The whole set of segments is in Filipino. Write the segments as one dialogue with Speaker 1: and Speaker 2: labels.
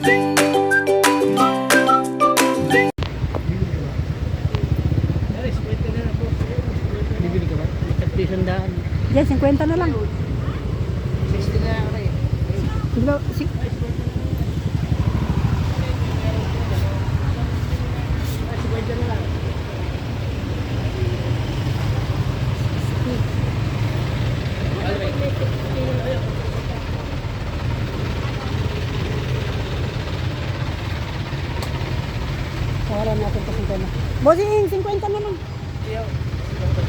Speaker 1: Bibili ka ba? Isang
Speaker 2: Yan, 50 na lang.
Speaker 1: 60 na ako rin.
Speaker 2: Diba, Sawaran natin pa 50. Bossing, 50 na lang.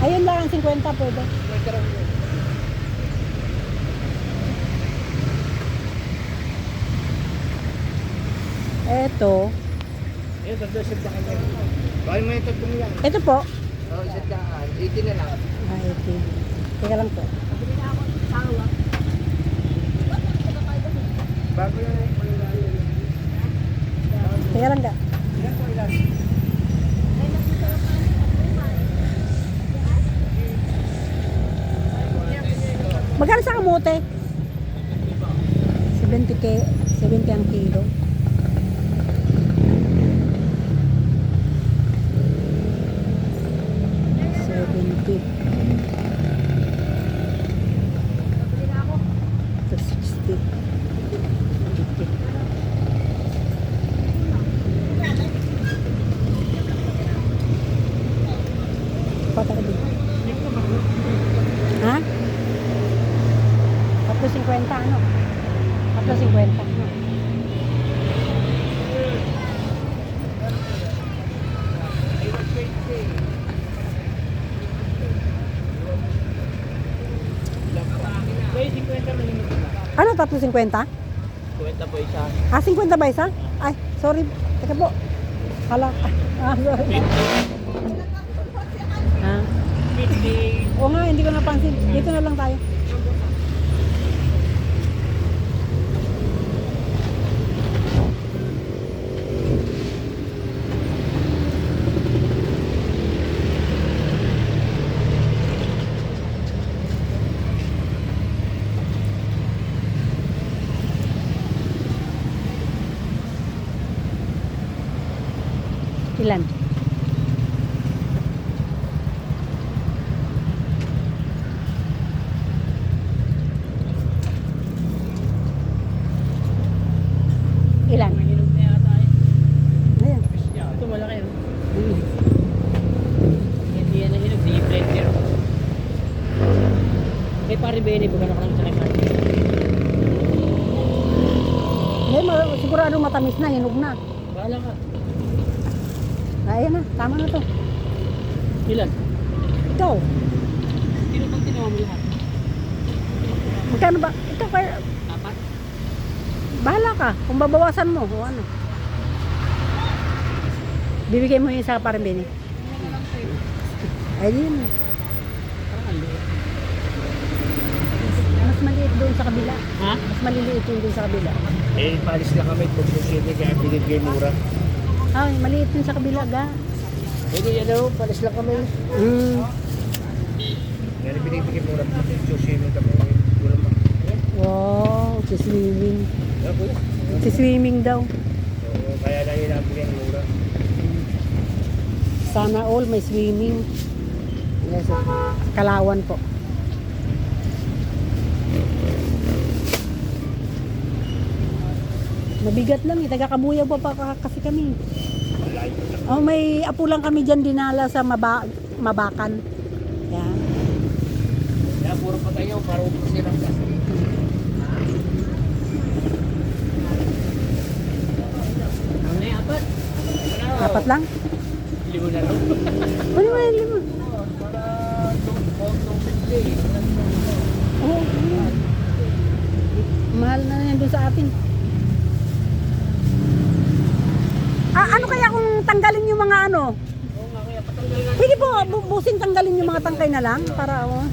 Speaker 2: Ayun lang, 50 pwede. Eto.
Speaker 1: Ayun, tagdasip na kanya. Bakit may tagdong lang?
Speaker 2: Ito po.
Speaker 1: Oo, isa't ka. 80 na lang.
Speaker 2: Ah, ito. Teka lang po.
Speaker 1: Bago yan eh.
Speaker 2: Teka lang ka.
Speaker 1: Ilan po ilan?
Speaker 2: Magkano sa kamote? 70 ang kilo. Ha? 350 ano? 350 ano? Ano 350?
Speaker 1: 50 po isa.
Speaker 2: Ah, 50 ba isa? Ay, sorry. Teka po. Kala. Ah, sorry. Ha?
Speaker 1: 50.
Speaker 2: Oo nga, hindi ko napansin. Dito na lang tayo. Ilan? Ilan?
Speaker 1: Mahinog na yata eh.
Speaker 2: Ayan.
Speaker 1: Ito malaki oh. Hindi yan nahinog, di blender. Kay pare Benny, bukan ako lang sa kay pare.
Speaker 2: Hindi, sigurado matamis na, hinog na.
Speaker 1: Bahala ka.
Speaker 2: Ayan na, tama na to.
Speaker 1: Ilan?
Speaker 2: Ikaw,
Speaker 1: Sino bang tinawa mo lahat?
Speaker 2: magkano ba? Ikaw kaya,
Speaker 1: Apat?
Speaker 2: bahala ka. Kung babawasan mo, o ano. Bibigay mo yun sa parang Benny. Ay, yun.
Speaker 1: Parang ang liit.
Speaker 2: Mas maliit doon sa kabila.
Speaker 1: Ha?
Speaker 2: Mas maliliit yun doon sa kabila.
Speaker 1: Eh, palis na kami kung susili kaya binigay mura.
Speaker 2: Ay, maliit yun sa kabila, ga.
Speaker 1: Hindi yan o, palis lang kami. Yan, binibigay mura. Susili kami. Mura mo.
Speaker 2: Wow, swimming.
Speaker 1: Ano po yun?
Speaker 2: Swimming daw.
Speaker 1: Oo, kaya lang yun ang bigyan mura.
Speaker 2: Sana all may swimming. Yes, Kalawan po. Mabigat lang eh. Taga-Kabuyao pa kasi kami. Oh, may apo lang kami dyan dinala sa Mabakan. Yan.
Speaker 1: Kaya puro pa tayo, parang silang gas. Ano na yung apat?
Speaker 2: Apat lang?
Speaker 1: Limo na lang.
Speaker 2: Ano ba yung lima?
Speaker 1: Para 250.
Speaker 2: Oo. Mahal na yan doon sa atin. Ah, ano kaya kung tanggalin yung mga ano?
Speaker 1: Oo nga, kaya patanggal na.
Speaker 2: Pwede po, busing tanggalin yung mga tangkay na lang para oh.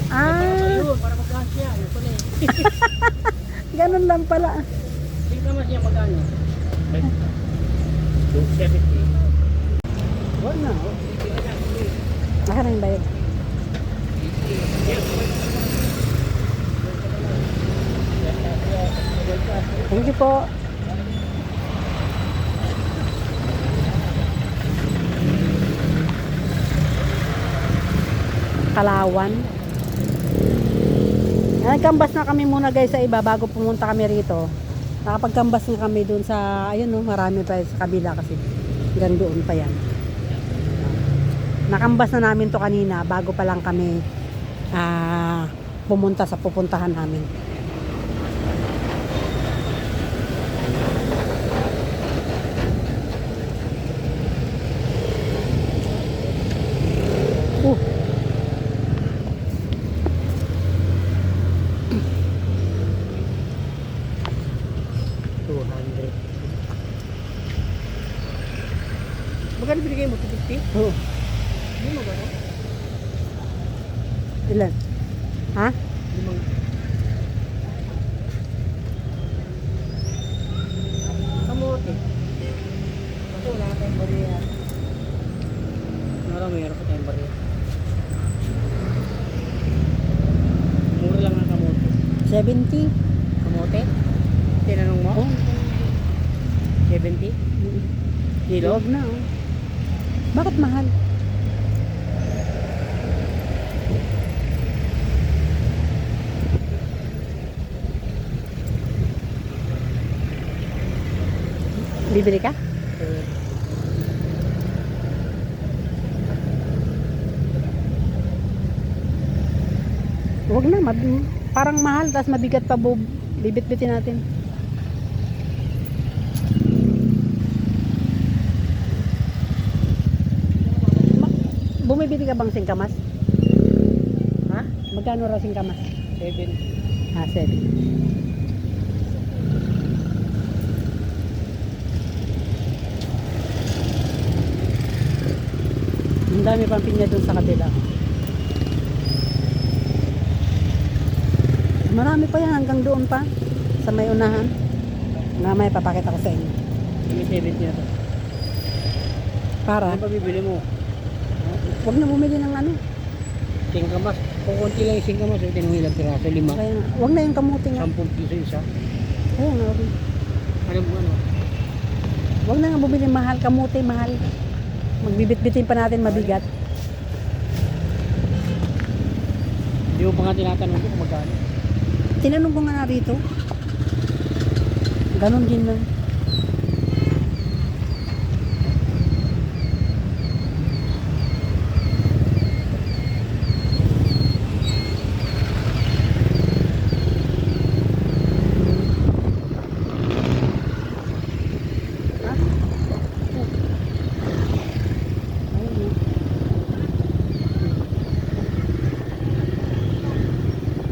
Speaker 2: Ah,
Speaker 1: Ayun, para magkasya. Ano pa na eh.
Speaker 2: ganun lang pala.
Speaker 1: Tingnan mo siya magkano. 270.
Speaker 2: Wala na. Naka na yung bayad. Thank you po. Kalawan. Nagkambas na kami muna guys sa iba bago pumunta kami rito. Nakapagkambas na kami dun sa, ayun no, marami pa sa kabila kasi hanggang doon pa yan. Nakambas na namin to kanina bago pa lang kami pumunta sa pupuntahan namin. Uh.
Speaker 1: Magkano binigay mo? 250?
Speaker 2: Oh.
Speaker 1: Hindi mo ba ito?
Speaker 2: Ilan? Ha?
Speaker 1: Limang. Kamote. Ako wala tayong bariya. Meron pa tayong bariya. Mura lang ang kamote.
Speaker 2: 70?
Speaker 1: Kamote? Tinanong mo?
Speaker 2: Oh.
Speaker 1: 70? Kilo?
Speaker 2: Huwag na oh. Bakit mahal? Bibili ka? Huwag na, parang mahal, tapos mabigat pa bibit-bitin natin. Bumibili ka bang singkamas?
Speaker 1: Ha?
Speaker 2: Magkano raw singkamas?
Speaker 1: 7.
Speaker 2: Ah, 7. Ang dami pang pinya dun sa kabila. Marami pa yan hanggang doon pa sa may unahan. Mamaya papakita ko sa inyo.
Speaker 1: May 70 na to.
Speaker 2: Para,
Speaker 1: Ano ba bibili mo?
Speaker 2: huwag na bumili ng ano.
Speaker 1: Singkamas. Kung konti lang yung singkamas, ito yung ilang piraso, 5.
Speaker 2: Kaya, huwag na yung kamuti nga.
Speaker 1: 10 piso isa.
Speaker 2: Oo nga, huwag.
Speaker 1: Ano mo ano?
Speaker 2: Huwag na nga bumili mahal, kamuti mahal. Magbibit-bitin pa natin mabigat.
Speaker 1: Hindi mo pa nga tinatanong ko kung magkano.
Speaker 2: Tinanong ko nga na rito. Ganon din lang.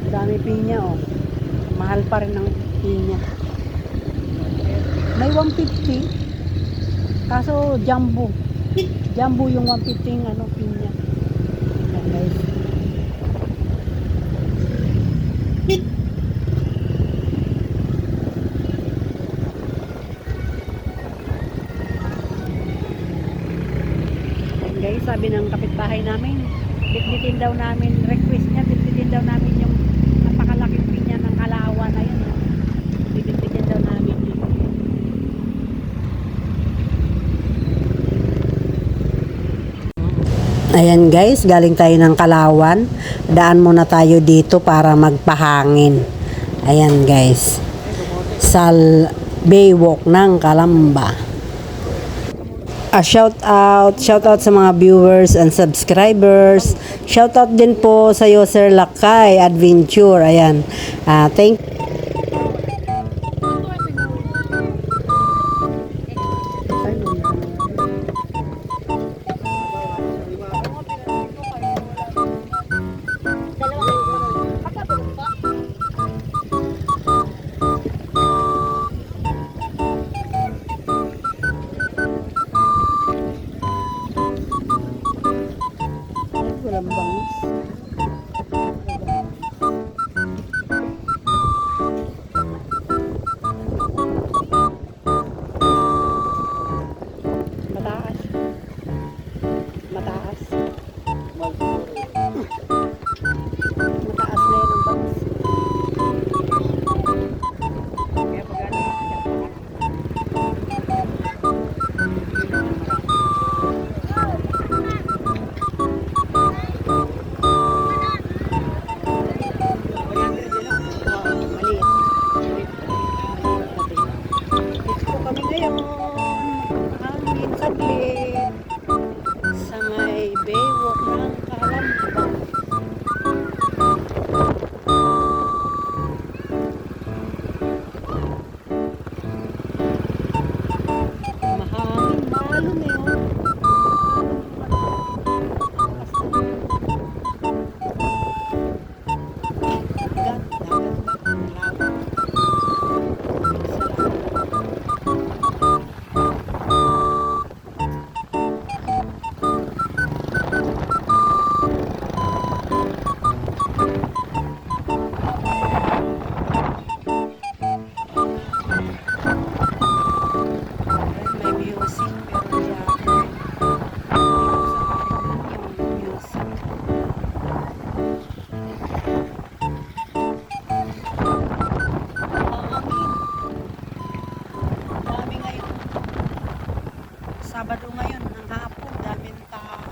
Speaker 2: Dami pinya oh. Mahal pa rin ang pinya. May 150. Kaso jumbo. Jumbo yung 150 ano pinya. Ayan, guys. Ayan, guys, sabi ng kapitbahay namin, bitbitin daw namin, request niya, bitbitin daw namin yung napakalaking pinya ng Kalawan na yun. Bitbitin daw namin dito. Ayan guys, galing tayo ng Kalawan. Daan muna tayo dito para magpahangin. Ayan guys. Sa Baywalk ng Calamba. Shout out sa mga viewers and subscribers. Shout out din po sa iyo Sir Lakay Adventure. Ayan. Thank walang bangus. Sabado ngayon, ng hapon, daming tao.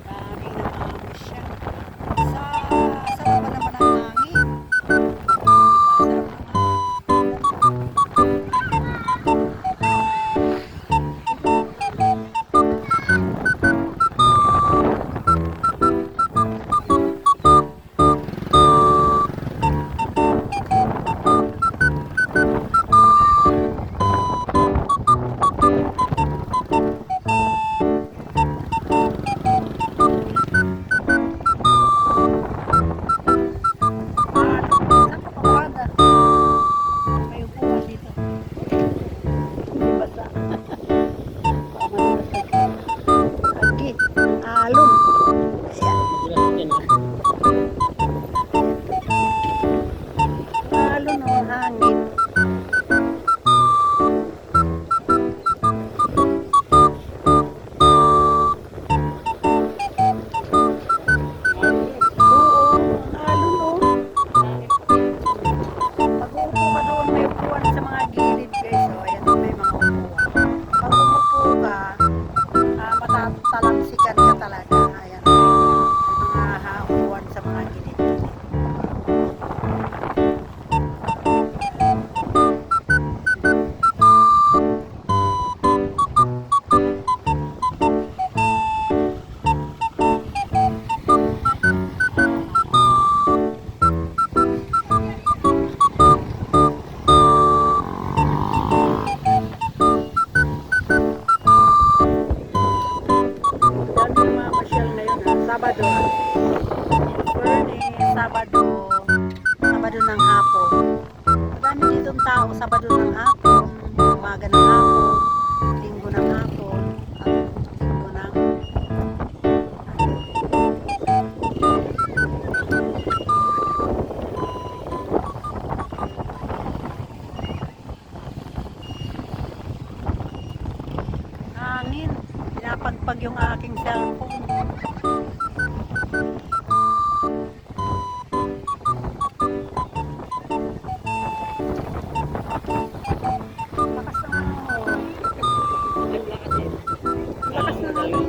Speaker 2: Daming namamasyal. Sarap pa naman ang hangin. Sarap alon.
Speaker 1: Magulat yan ah.
Speaker 2: Alon o hangin. Oo, alon o. Pag-uupo ka doon, may upuan sa mga gilid guys. O, ayan, may mga upuan. Pag umupo ka, matatalangsikan ka talaga. Ayan, may mga upuan sa mga gilid-gilid. Dami ng mga masyal ngayon ha. Sabado ha. Sabado ng hapon. Madami ditong tao, Sabado ng hapon, umaga ng hapon, linggo ng hapon, at linggo ng hangin. Pinapagpag yung aking cellphone. Lakas ng ano. Lakas ng hangin.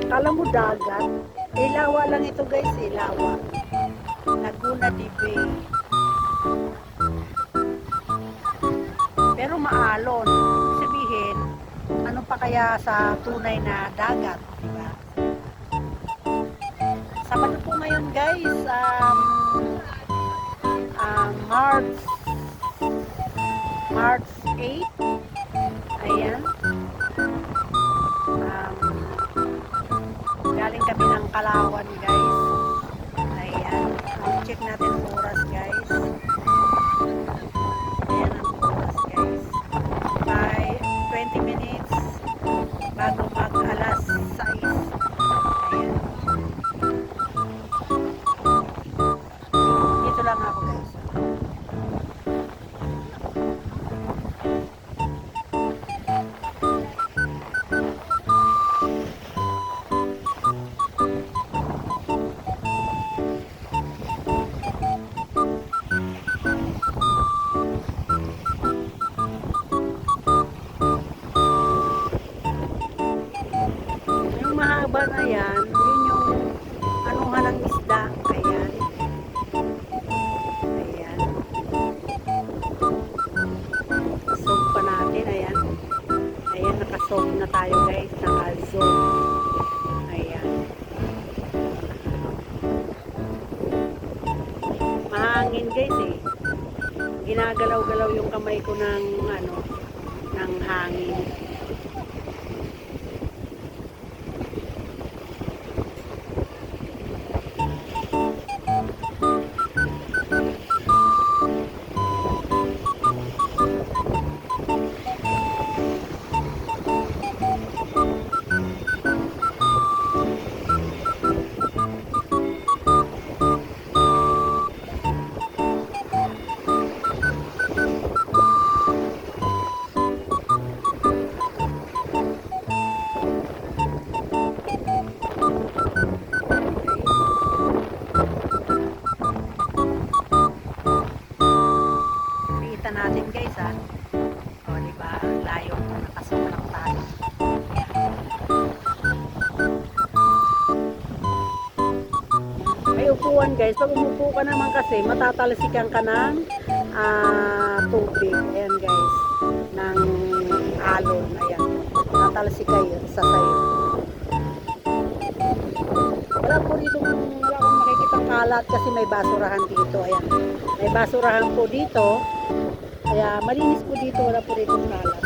Speaker 2: Kala mo dagat. Ilawa lang ito guys, ilawa. Laguna de Bay. Pero maalon. Ibig sabihin, ano pa kaya sa tunay na dagat, di ba? Sabado po ngayon guys, March 8. Ayan. Galing kami ng Kalawan guys. Ayan. Check natin ang oras guys. Ayan ang oras guys. By 20 minutes bago mag alas 6. Ayan. Dito lang ako guys. Yung mahaba na yan, yun yung anuhan ng isda. Ayan. Ayan. Soak pa natin. Ayan. Ayan, nakasoak na tayo guys. Nakasoak. Ayan. Mahangin guys eh. Ginagalaw-galaw yung kamay ko ng ano, ng hangin. may upuan guys. Pag umupo ka naman kasi, matatalsikan ka ng tubig. Ayan guys. Ng alon. Ayan. Tatalsik kayo sa sayo. Wala po dito, wala akong makikitang kalat kasi may basurahan dito. Ayan. May basurahan po dito. Kaya malinis po dito. Wala po dito kalat.